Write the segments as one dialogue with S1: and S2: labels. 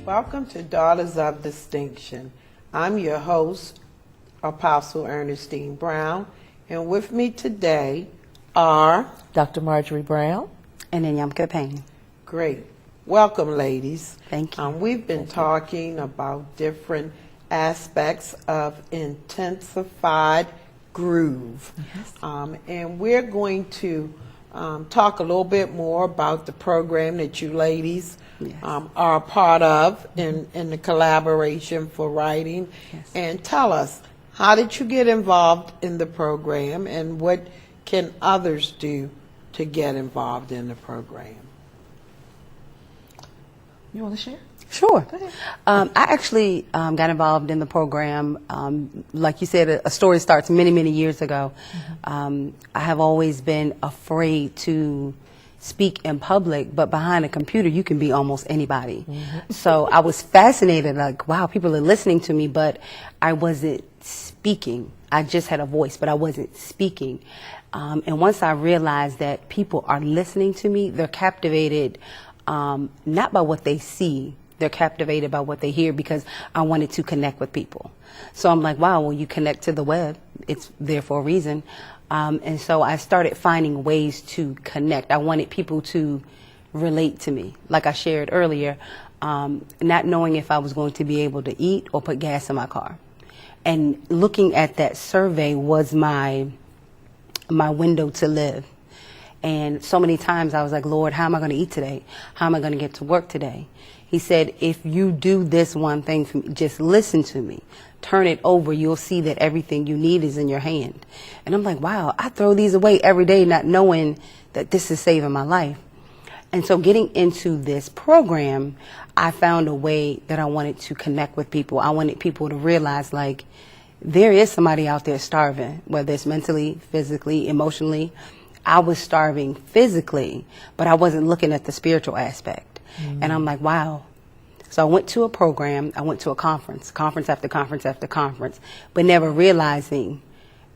S1: Welcome to Daughters of Distinction. I'm your host, Apostle Ernestine Brown, and with me today are
S2: Dr. Marjorie Brown
S3: and Inyamka Payne.
S1: Great. Welcome, ladies.
S3: Thank you.
S1: We've been talking about different aspects of intensified groove.
S3: Yes.
S1: And we're going to talk a little bit more about the program that you ladies are a part of in the collaboration for writing.
S3: Yes.
S1: And tell us, how did you get involved in the program, and what can others do to get involved in the program?
S2: You want to share?
S3: Sure. I actually got involved in the program. Like you said, a story starts many, many years ago. I have always been afraid to speak in public, but behind a computer, you can be almost anybody. So I was fascinated, like, wow, people are listening to me, but I wasn't speaking. I just had a voice, but I wasn't speaking. And once I realized that people are listening to me, they're captivated not by what they see, they're captivated by what they hear, because I wanted to connect with people. So I'm like, wow, well, you connect to the web, it's there for a reason. And so I started finding ways to connect. I wanted people to relate to me. Like I shared earlier, not knowing if I was going to be able to eat or put gas in my car. And looking at that survey was my window to live. And so many times I was like, Lord, how am I going to eat today? How am I going to get to work today? He said, if you do this one thing for me, just listen to me, turn it over, you'll see that everything you need is in your hand. And I'm like, wow, I throw these away every day not knowing that this is saving my life. And so getting into this program, I found a way that I wanted to connect with people. I wanted people to realize, like, there is somebody out there starving, whether it's mentally, physically, emotionally. I was starving physically, but I wasn't looking at the spiritual aspect. And I'm like, wow. So I went to a program, I went to a conference after conference after conference, but never realizing,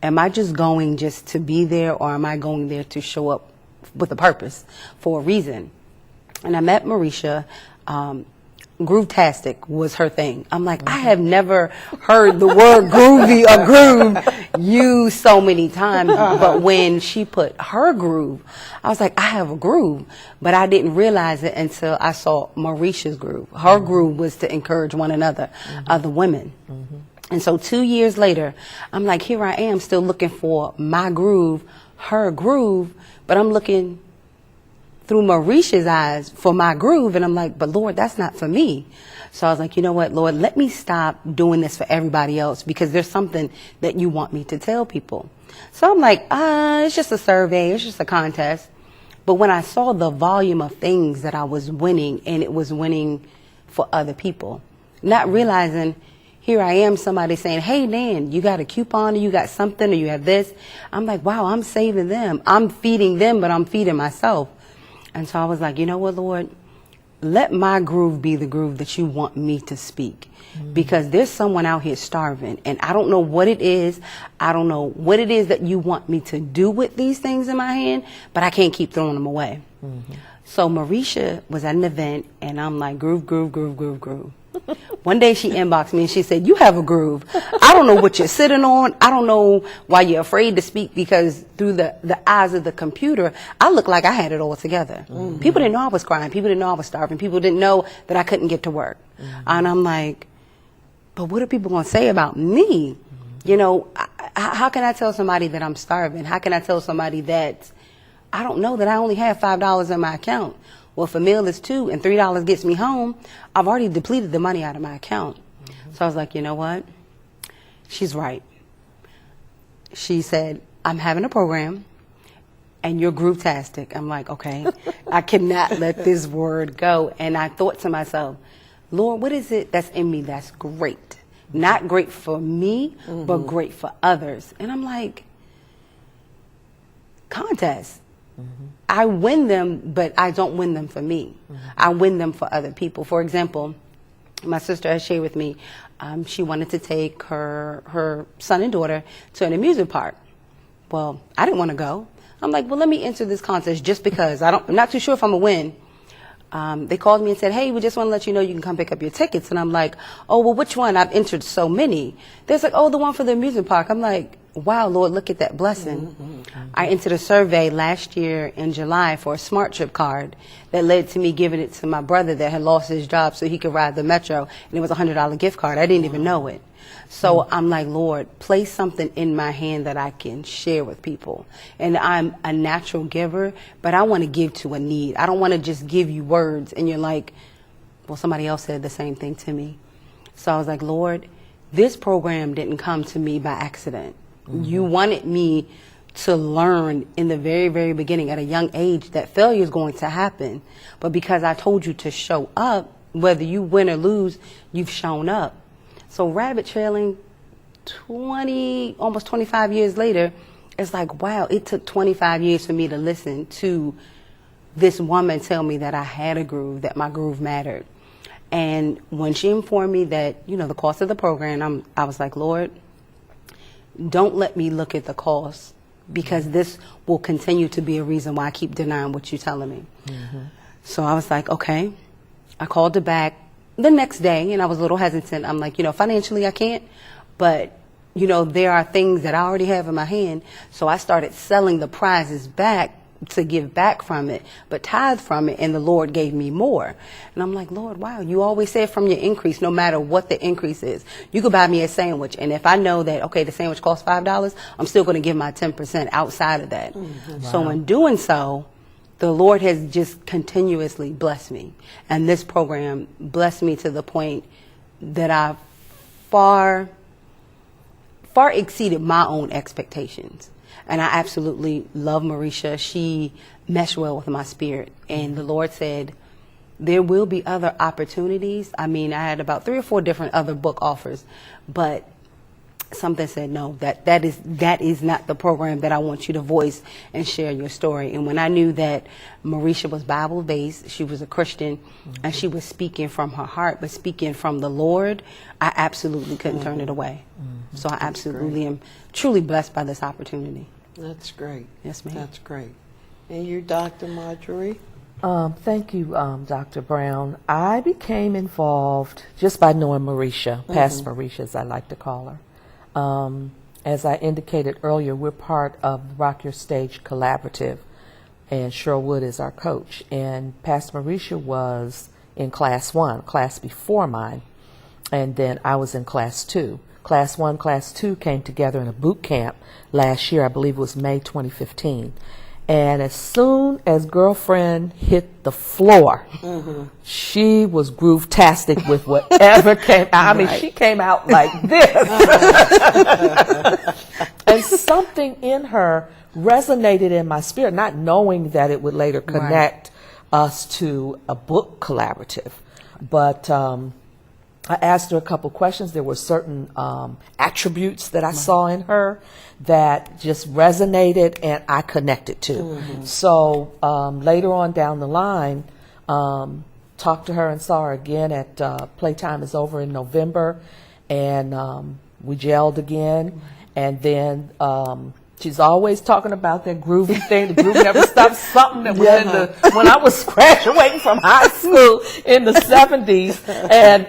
S3: am I just going just to be there, or am I going there to show up with a purpose, for a reason? And I met Marisha. Groove-tastic was her thing. I'm like, I have never heard the word groovy or groove used so many times, but when she put her groove, I was like, I have a groove, but I didn't realize it until I saw Marisha's groove. Her groove was to encourage one another, other women. And so 2 years later, I'm like, here I am still looking for my groove, her groove, but I'm looking through Marisha's eyes for my groove, and I'm like, but Lord, that's not for me. So I was like, you know what, Lord, let me stop doing this for everybody else, because there's something that you want me to tell people. So I'm like, it's just a survey, it's just a contest. But when I saw the volume of things that I was winning, and it was winning for other people, not realizing, here I am, somebody saying, hey, Nan, you got a coupon, or you got something, or you have this. I'm like, wow, I'm saving them. I'm feeding them, but I'm feeding myself. And so I was like, you know what, Lord, let my groove be the groove that you want me to speak. Because there's someone out here starving, and I don't know what it is. I don't know what it is that you want me to do with these things in my hand, but I can't keep throwing them away. So Marisha was at an event, and I'm like, groove, groove, groove, groove, groove. One day she inboxed me and she said, you have a groove. I don't know what you're sitting on. I don't know why you're afraid to speak, because through the eyes of the computer, I looked like I had it all together. People didn't know I was crying. People didn't know I was starving. People didn't know that I couldn't get to work. And I'm like, but what are people going to say about me? You know, how can I tell somebody that I'm starving? How can I tell somebody that I don't know that I only have $5 in my account? Well, if a meal is $2 and $3 gets me home, I've already depleted the money out of my account. So I was like, you know what? She's right. She said, I'm having a program and you're groove-tastic. I'm like, okay, I cannot let this word go. And I thought to myself, Lord, what is it that's in me that's great? Not great for me, but great for others. And I'm like, contests. I win them, but I don't win them for me. I win them for other people. For example, my sister has shared with me, she wanted to take her son and daughter to an amusement park. Well, I didn't want to go. I'm like, well, let me enter this contest just because. I'm not too sure if I'm going to win. They called me and said, hey, we just want to let you know you can come pick up your tickets. And I'm like, oh, well, which one? I've entered so many. They're like, oh, the one for the amusement park. I'm like, wow, Lord, look at that blessing. I entered a survey last year in July for a Smart Trip card that led to me giving it to my brother that had lost his job so he could ride the Metro. And it was a $100 gift card. I didn't even know it. So I'm like, Lord, place something in my hand that I can share with people. And I'm a natural giver, but I want to give to a need. I don't want to just give you words and you're like, well, somebody else said the same thing to me. So I was like, Lord, this program didn't come to me by accident. You wanted me to learn in the very, very beginning at a young age that failure is going to happen. But because I told you to show up, whether you win or lose, you've shown up. So rabbit trailing almost 25 years later, it's like, wow, it took 25 years for me to listen to this woman tell me that I had a groove, that my groove mattered. And when she informed me that, the cost of the program, I was like, Lord, don't let me look at the cost because this will continue to be a reason why I keep denying what you're telling me. So I was like, okay. I called her back the next day and I was a little hesitant. I'm like, financially I can't, but there are things that I already have in my hand. So I started selling the prizes back to give back from it, but tithe from it, and the Lord gave me more. And I'm like, Lord, wow, you always said from your increase, no matter what the increase is, you could buy me a sandwich. And if I know that, okay, the sandwich costs $5, I'm still going to give my 10% outside of that. So in doing so, the Lord has just continuously blessed me. And this program blessed me to the point that I far exceeded my own expectations. And I absolutely love Marisha. She meshed well with my spirit. And the Lord said, there will be other opportunities. I mean, I had about 3 or 4 different other book offers, but something said, no, that is not the program that I want you to voice and share your story. And when I knew that Marisha was Bible-based, she was a Christian, and she was speaking from her heart, but speaking from the Lord, I absolutely couldn't turn it away. So I absolutely am truly blessed by this opportunity.
S1: That's great.
S3: Yes, ma'am.
S1: That's great. And you, Dr. Marjorie?
S2: Thank you, Dr. Brown. I became involved just by knowing Marisha, Pastor Marisha, as I like to call her. As I indicated earlier, we're part of the Rock Your Stage Collaborative, and Cheryl Wood is our coach. And Pastor Marisha was in Class 1, class before mine, and then I was in Class 2. Class 1, Class 2 came together in a boot camp last year. I believe it was May 2015. And as soon as girlfriend hit the floor, she was groove-tastic with whatever came out. I mean, she came out like this. And something in her resonated in my spirit, not knowing that it would later connect us to a book collaborative. But I asked her a couple questions. There were certain attributes that I saw in her that just resonated and I connected to. So later on down the line, talked to her and saw her again at Playtime is Over in November, and we gelled again. And then she's always talking about that groovy thing. The groove never stops. Something that was when I was graduating from high school in the 70s. And,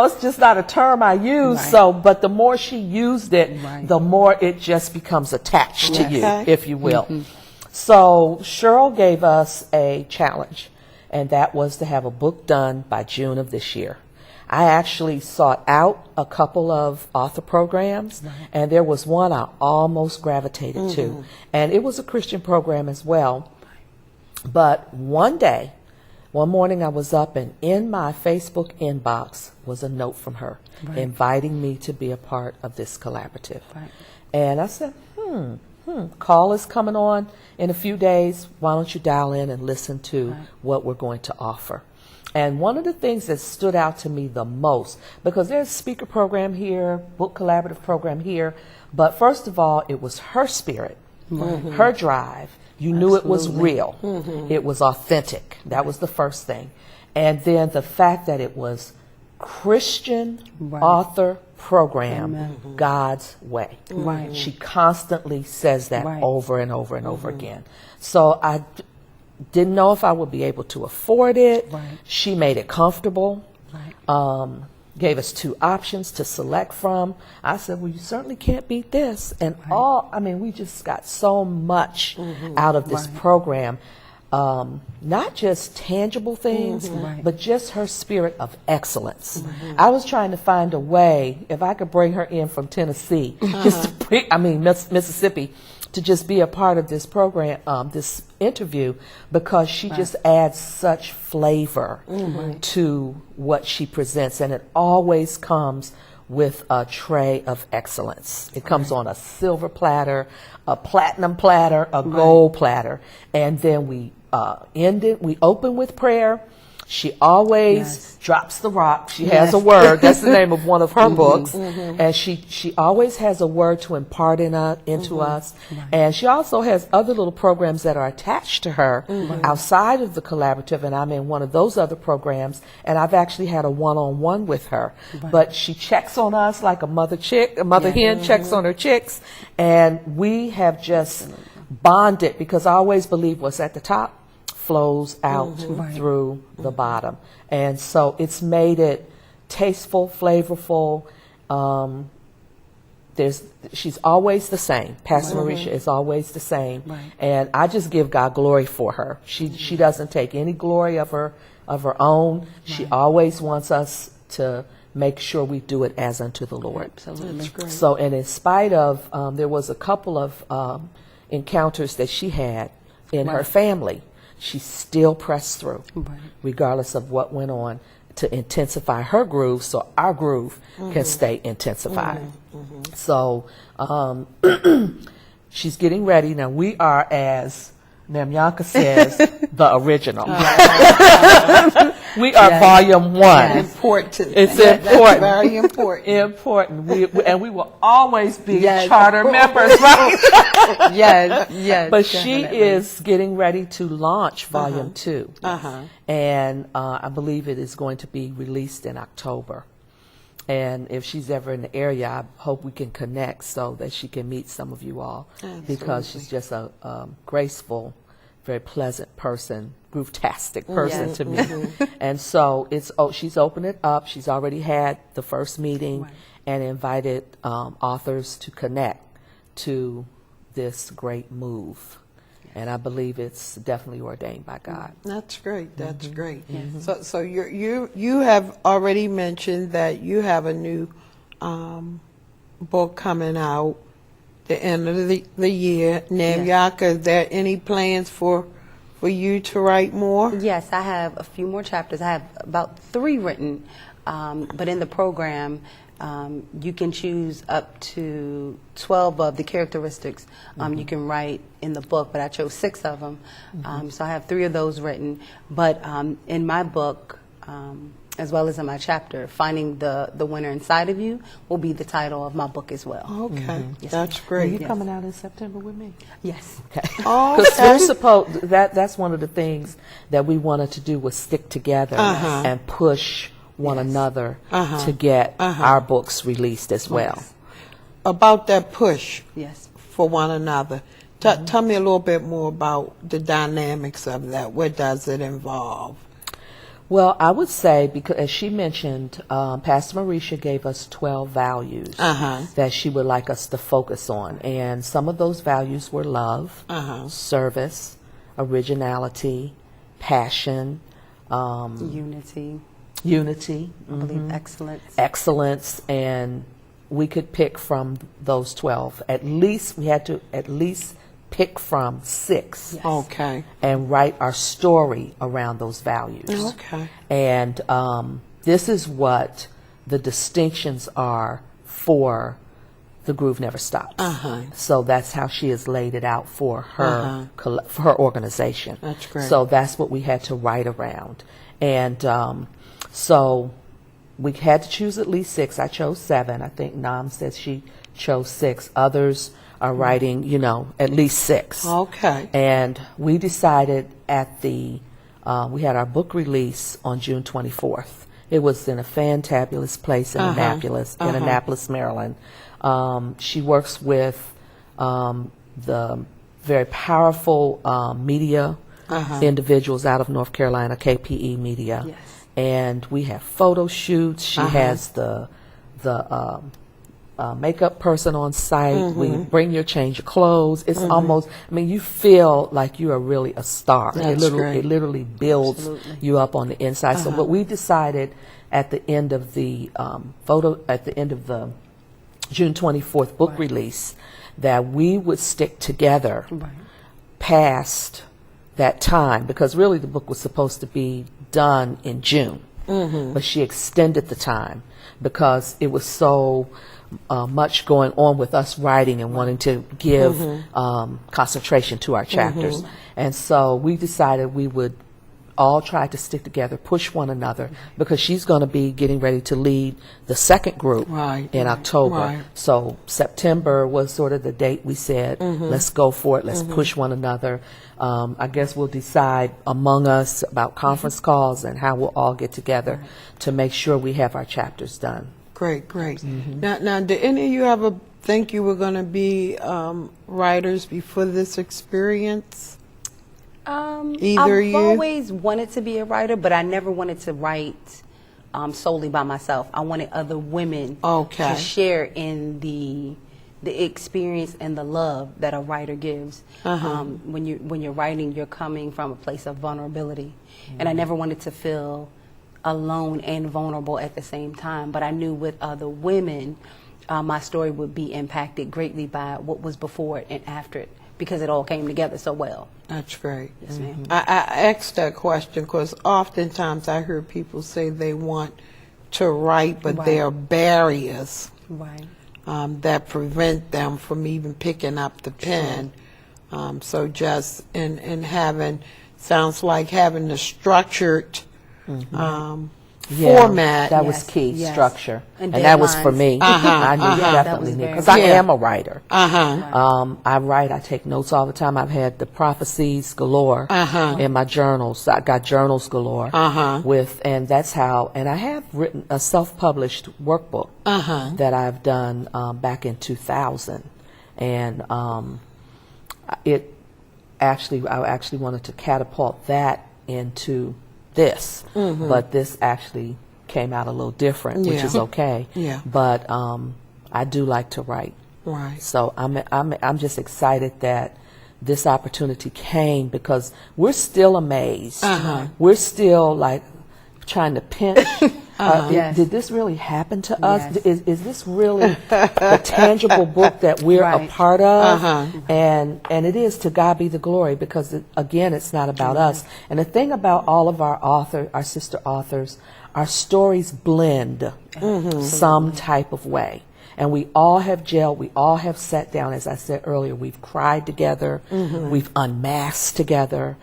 S2: it's just not a term I use. So, but the more she used it, the more it just becomes attached to you, if you will. So Cheryl gave us a challenge, and that was to have a book done by June of this year. I actually sought out a couple of author programs, and there was one I almost gravitated to, and it was a Christian program as well. But one morning I was up, and in my Facebook inbox was a note from her inviting me to be a part of this collaborative.
S3: Right.
S2: And I said, call is coming on in a few days. Why don't you dial in and listen to what we're going to offer? And one of the things that stood out to me the most, because there's a speaker program here, book collaborative program here, but first of all, it was her spirit, her drive. You knew it was real. It was authentic. That was the first thing. And then the fact that it was Christian author program, God's way.
S3: Right.
S2: She constantly says that
S3: Right.
S2: over and over and over again. So I didn't know if I would be able to afford it.
S3: Right.
S2: She made it comfortable.
S3: Right.
S2: Gave us 2 options to select from. I said, well, you certainly can't beat this. And we just got so much out of this program. Not just tangible things, but just her spirit of excellence. I was trying to find a way, if I could bring her in from Tennessee, Mississippi, to just be a part of this program, this interview, because she just adds such flavor to what she presents, and it always comes with a tray of excellence. It comes on a silver platter, a platinum platter, a gold platter, and then we we open with prayer. She always drops the rock. She has a word. That's the name of one of her books. And she always has a word to impart into us. And she also has other little programs that are attached to her outside of the collaborative. And I'm in one of those other programs. And I've actually had a one-on-one with her. But she checks on us like a mother hen checks on her chicks. And we have just bonded, because I always believe what's at the top flows out through the bottom. And so it's made it tasteful, flavorful. She's always the same. Pastor Marisha is always the same. And I just give God glory for her. She doesn't take any glory of her own. She always wants us to make sure we do it as unto the Lord.
S3: Absolutely.
S2: So, and in spite of, there was a couple of encounters that she had in her family, she still pressed through, regardless of what went on, to intensify her groove so our groove can stay intensified. So she's getting ready. Now, we are, as Namyanka says, the original. We are volume 1.
S1: Important.
S2: It's
S1: That's
S2: important.
S1: very important.
S2: Important. We will always be charter members, right?
S3: Yes.
S2: But she is getting ready to launch volume 2. And I believe it is going to be released in October. And if she's ever in the area, I hope we can connect so that she can meet some of you all. Because she's just a graceful, very pleasant person, groove-tastic person to me. And so she's opened it up. She's already had the first meeting and invited authors to connect to this great move. And I believe it's definitely ordained by God.
S1: That's great. That's great. So you have already mentioned that you have a new book coming out the end of the year. Namyanka, is there any plans for you to write more?
S3: Yes, I have a few more chapters. I have about 3 written, but in the program, you can choose up to 12 of the characteristics you can write in the book, but I chose 6 of them. So I have 3 of those written. But in my book, as well as in my chapter, Finding the Winner Inside of You will be the title of my book as well.
S1: Okay,
S3: Yes,
S1: that's
S2: Are
S1: great.
S2: you coming out in September with me?
S3: Yes.
S2: Because we're supposed, that's one of the things that we wanted to do, was stick together and push one another to get our books released as well.
S1: About that push
S3: Yes.
S1: for one another, tell me a little bit more about the dynamics of that. What does it involve?
S2: Well, I would say, because as she mentioned, Pastor Marisha gave us 12 values that she would like us to focus on. And some of those values were love,
S3: Unity.
S2: service, originality, passion, unity,
S3: I believe excellence.
S2: excellence, and we could pick from those 12. At least we had to at least pick from 6
S3: Yes.
S1: Okay.
S2: and write our story around those values.
S1: Okay.
S2: And this is what the distinctions are for The Groove Never Stops. So that's how she has laid it out for her for her organization.
S1: That's great.
S2: So that's what we had to write around. And so we had to choose at least 6. I chose 7. I think Nam says she chose 6. Others are writing, at least 6.
S1: Okay.
S2: And we decided at the, we had our book release on June 24th. It was in a fantabulous place in Annapolis, Maryland. She works with the very powerful media individuals out of North Carolina, KPE Media.
S3: Yes.
S2: And we have photo shoots. She has the makeup person on site. We bring your change of clothes. It's almost, you feel like you are really a star.
S1: That's great.
S2: It literally builds you up on the inside. So, but we decided at the end of the at the end of the June 24th book release that we would stick together past that time, because really the book was supposed to be done in June, but she extended the time because it was so much going on with us writing and wanting to give concentration to our chapters. And so we decided we would all try to stick together, push one another, because she's going to be getting ready to lead the second group in October.
S1: Right.
S2: So September was sort of the date we said, let's go for it, let's push one another. I guess we'll decide among us about conference calls and how we'll all get together to make sure we have our chapters done.
S1: Great, great. Now, did any of you ever think you were going to be writers before this experience? Either
S3: I've
S1: you?
S3: always wanted to be a writer, but I never wanted to write solely by myself. I wanted other women to share in the experience and the love that a writer gives. When you're writing, you're coming from a place of vulnerability, and I never wanted to feel alone and vulnerable at the same time. But I knew with other women, my story would be impacted greatly by what was before it and after it, because it all came together so well.
S1: That's great.
S3: Yes, ma'am.
S1: I asked that question because oftentimes I hear people say they want to write, but there are barriers
S3: Right.
S1: that prevent them from even picking up the pen. So just in having, sounds like having the structured format.
S2: That was key,
S3: Yes.
S2: structure.
S3: And
S2: that was for
S3: deadlines.
S2: me. I knew
S3: That
S2: definitely
S3: was
S2: knew,
S3: very
S2: because I
S1: Yeah.
S2: am a writer. I write, I take notes all the time. I've had the prophecies galore in my journals. I got journals galore and that's how, and I have written a self-published workbook that I've done back in 2000. And I actually wanted to catapult that into this, but this actually came out a little different, which is okay.
S1: Yeah.
S2: But I do like to write.
S1: Right.
S2: So I'm just excited that this opportunity came, because we're still amazed. We're still like trying to pinch.
S3: Yes.
S2: Did this really happen to us?
S3: Yes.
S2: Is this really the tangible book that we're a
S3: Right.
S2: part of? And it is, to God be the glory, because again, it's not about us. And the thing about all of our sister authors, our stories blend some type of way. And we all have gelled, we all have sat down, as I said earlier, we've cried together, we've unmasked together.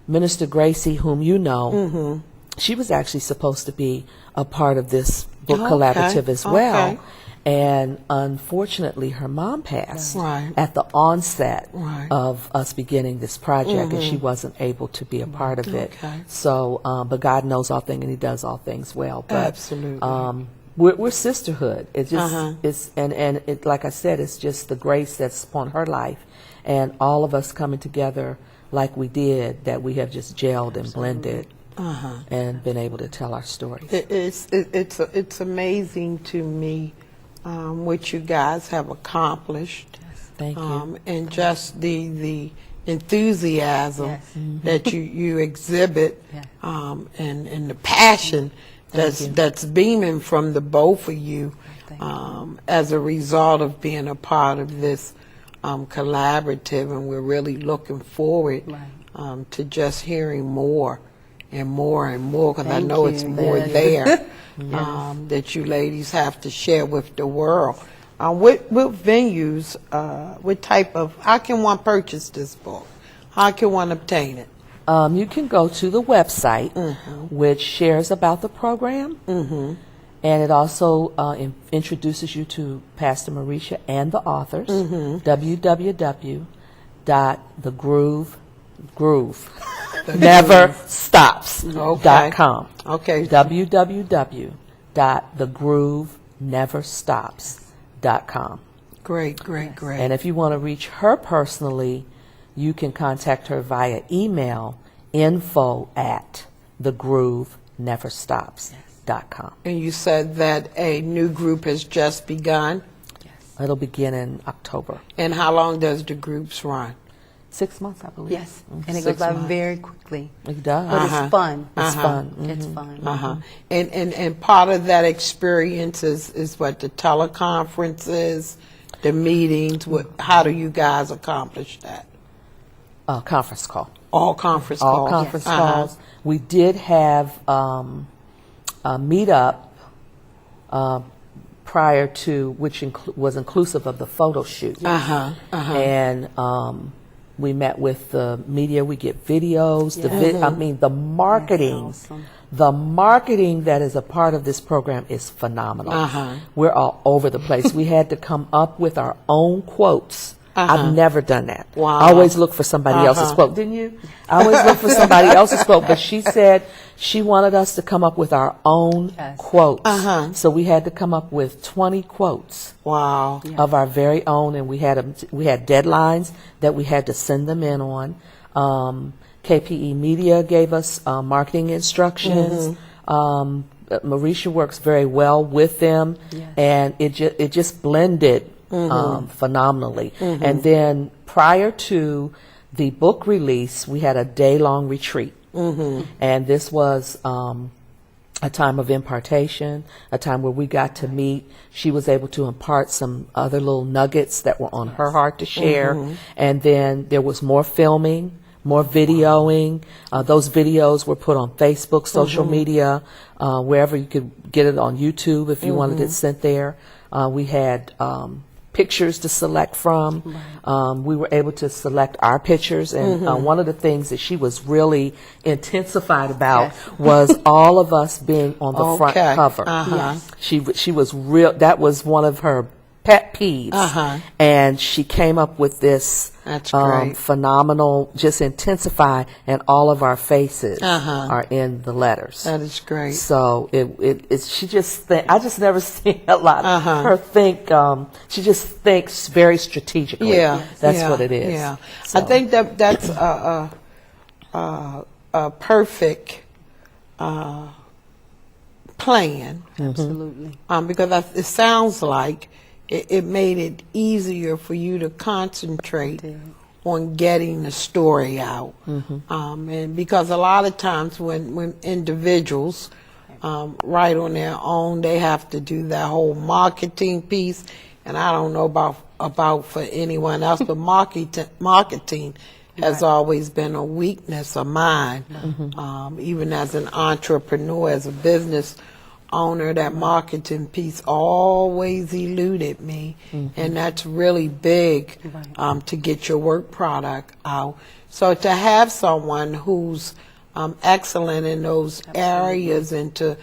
S2: Minister Gracie, whom you know, she was actually supposed to be a part of this book collaborative as well.
S1: Okay.
S2: And unfortunately, her mom passed
S1: Right.
S2: at the onset
S1: Right.
S2: of us beginning this project, and she wasn't able to be a part of it.
S1: Okay.
S2: So, but God knows all things, and He does all things well. But,
S1: Absolutely.
S2: we're sisterhood. It just it's and it, like I said, it's just the grace that's upon her life, and all of us coming together like we did, that we have just gelled and blended and been able to tell our stories.
S1: It's amazing to me what you guys have accomplished.
S2: Thank you.
S1: And just the enthusiasm
S3: Yes.
S1: that you exhibit,
S3: Yeah.
S1: and the passion that's beaming from the both of you,
S3: Thank you.
S1: as a result of being a part of this collaborative, and we're really looking forward
S3: Right.
S1: to just hearing more and more and more, because I
S3: Thank
S1: know it's
S3: you.
S1: more
S3: Yes.
S1: there that you ladies have to share with the world. What venues, what type of, how can one purchase this book? How can one obtain it?
S2: You can go to the website, which shares about the program, and it also introduces you to Pastor Marisha and the authors. www.thegrooveneverstops.com.
S1: Okay.
S2: www.thegrooveneverstops.com.
S1: Great.
S2: And if you want to reach her personally, you can contact her via email, info@thegrooveneverstops.com.
S1: And you said that a new group has just begun.
S2: It'll begin in October.
S1: And how long does the groups run?
S2: 6 months, I believe.
S3: Yes, and it
S1: 6
S3: goes by
S1: months.
S3: very quickly.
S2: It does.
S3: But it's fun.
S2: It's fun.
S3: It's fun.
S1: And part of that experience is what the teleconferences, the meetings. How do you guys accomplish that?
S2: Conference call.
S1: All conference
S2: All
S1: calls.
S2: conference calls. We did have a meetup prior to, which was inclusive of the photo shoot. And we met with the media. We get videos. The marketing.
S3: That's awesome.
S2: The marketing that is a part of this program is phenomenal. We're all over the place. We had to come up with our own quotes. I've never done that.
S1: Wow.
S2: I always look for somebody else's quote. Didn't you? I always look for somebody else's quote. But she said she wanted us to come up with our own quotes. So we had to come up with 20 quotes
S1: Wow.
S2: of our very own, and we had deadlines that we had to send them in on. KPE Media gave us marketing instructions. Marisha works very well with them, and it just blended phenomenally. And then prior to the book release, we had a day-long retreat, and this was a time of impartation, a time where we got to meet. She was able to impart some other little nuggets that were on her heart to share, and then there was more filming, more videoing. Those videos were put on Facebook, social media, wherever you could get it on YouTube if you wanted it sent there. We had pictures to select from. We were able to select our pictures, and one of the things that she was really intensified about was all of us being on the front cover. She was real. That was one of her pet peeves, and she came up with this
S1: That's great.
S2: phenomenal, just intensify, and all of our faces are in the letters.
S1: That is great.
S2: So it's she just I just never seen a lot of her think. She just thinks very strategically.
S1: Yeah,
S2: that's
S1: yeah,
S2: what it is.
S1: Yeah,
S2: So.
S1: I think that's a perfect plan.
S3: Absolutely.
S1: Because it sounds like it made it easier for you to concentrate on getting the story out. And because a lot of times when individuals write on their own, they have to do that whole marketing piece. And I don't know about for anyone else, but marketing has always been a weakness of mine. Even as an entrepreneur, as a business owner, that marketing piece always eluded me, and that's really big to get your work product out. So to have someone who's excellent in those areas and to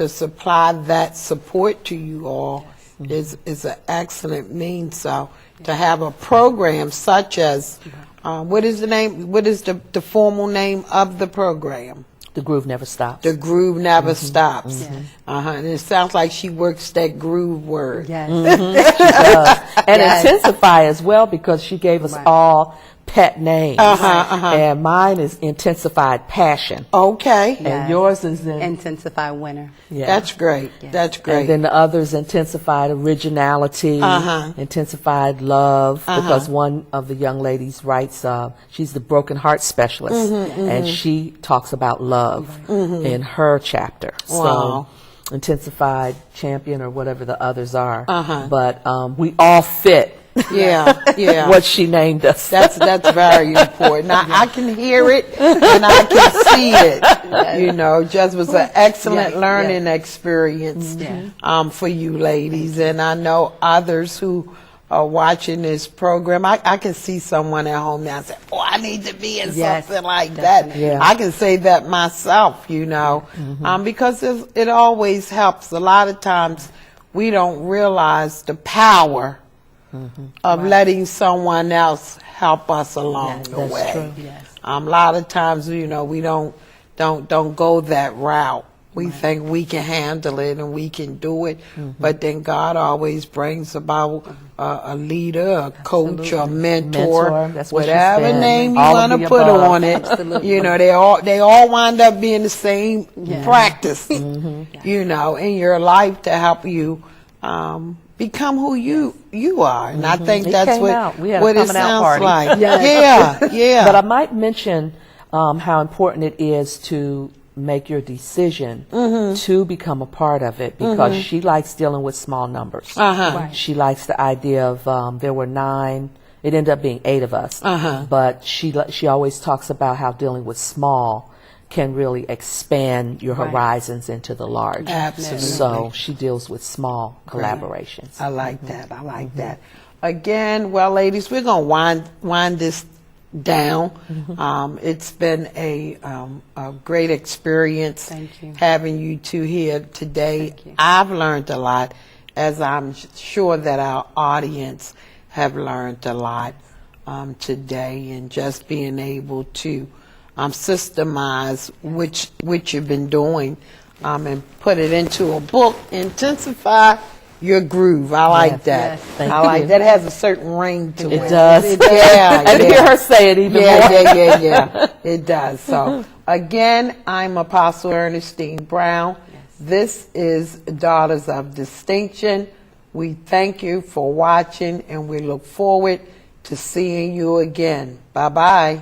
S1: supply that support to you all is an excellent means. So to have a program such as what is the name? What is the formal name of the program?
S2: The Groove Never Stops.
S1: The groove never stops. And it sounds like she works that groove word.
S3: Yes.
S2: And intensify as well, because she gave us all pet names. And mine is Intensified Passion.
S1: Okay.
S2: And
S3: Yes.
S2: yours is
S3: Intensify winner.
S2: yeah.
S1: That's great. That's great.
S2: And then the others, Intensified Originality, Intensified Love, because one of the young ladies writes, she's the broken heart specialist, and she talks about love in her chapter.
S1: Wow.
S2: So, Intensified Champion or whatever the others are. But we all fit
S1: yeah, yeah.
S2: what she named us.
S1: That's very important. I can hear it and I can see it. You know, just was an excellent learning experience for you ladies, and I know others who are watching this program. I can see someone at home now say, "Oh, I need to be in something like that."
S2: Yeah.
S1: I can say that myself. You know, because it always helps. A lot of times we don't realize the power of letting someone else help us along the
S2: that's
S1: way.
S2: true.
S3: Yes.
S1: A lot of times, you know, we don't go that route. We think we can handle it and we can do it, but then God always brings about a leader, a coach, a mentor,
S2: Mentor, that's what she
S1: whatever
S2: said.
S1: name you
S2: All
S1: want
S2: of
S1: to
S2: the
S1: put
S2: above.
S1: on it. You know, they all wind up being the same practice. You know, in your life to help you become who you are, and I think
S2: It
S1: that's
S2: came out. We had a
S1: what it
S2: coming out
S1: sounds
S2: party.
S1: like.
S3: Yes.
S1: Yeah.
S2: But I might mention how important it is to make your decision to become a part of it, because she likes dealing with small numbers.
S3: Right.
S2: She likes the idea of there were 9. It ended up being 8 of us, but she always talks about how dealing with small can really expand your horizons into the large.
S1: Absolutely.
S2: So she deals with small collaborations.
S1: I like that. I like that. Again, well, ladies, we're gonna wind this down. It's been a great experience
S3: Thank you.
S1: having you two here today.
S3: Thank you.
S1: I've learned a lot, as I'm sure that our audience have learned a lot today, and just being able to systemize which you've been doing and put it into a book. Intensify your groove. I like that.
S3: yes.
S2: Thank
S1: I like
S2: you.
S1: that. Has a certain ring to it.
S2: It does.
S1: Yeah,
S2: And
S1: yeah.
S2: hear her say it even more.
S1: Yeah. It does. So again, I'm Apostle Ernestine Brown. This is Daughters of Distinction. We thank you for watching, and we look forward to seeing you again. Bye-bye.